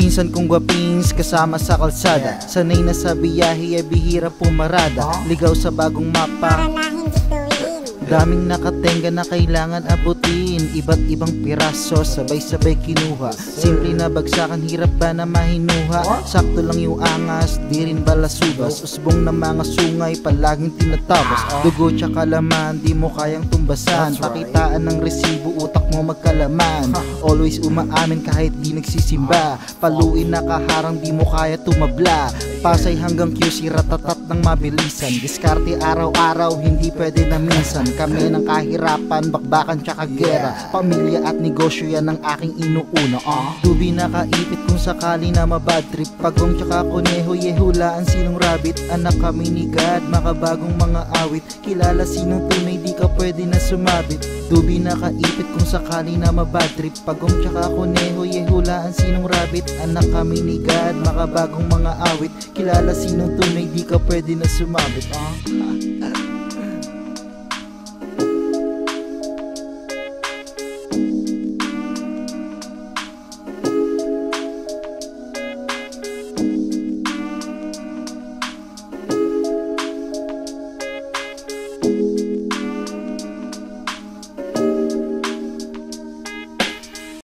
Pinsan kong gwapings kasama sa kalsada, sanay na sa biyahe ay bihira pumarada. Ligaw sa bagong mapa, daming nakatenga na kailangan abutin. Iba't ibang piraso, sabay-sabay kinuha. Simple na bagsakan, hirap ba na mahinuha? Sakto lang yung angas, di rin balasubas. Usbong na mga sungay, palaging tinatabas. Dugo tsaka laman, di mo kayang tumbasan. Pakitaan ng resibo, utak mo magkalaman. Always umaamin kahit di nagsisimba. Paluin nakaharang, di mo kaya tumabla. Pasay hanggang QC, ratatat ng mabilisan. Diskarte araw-araw, hindi pwede na minsan. Kami ng kahirapan, bakbakan tsaka gera. Pamilya at negosyo yan ang aking inuuna. Dubi nakaipit kung sakali na mabad trip. Pagong tsaka kuneho, yehulaan sinong rabbit. Anak kami ni God, makabagong mga awit. Kilala sinong tunay, di ka pwede na sumabit. Dubi nakaipit kung sakali na mabad trip. Pagong tsaka kuneho, yehulaan sinong rabbit. Anak kami ni God, makabagong mga awit. Kilala sinong tunay, di ka pwede na sumabit.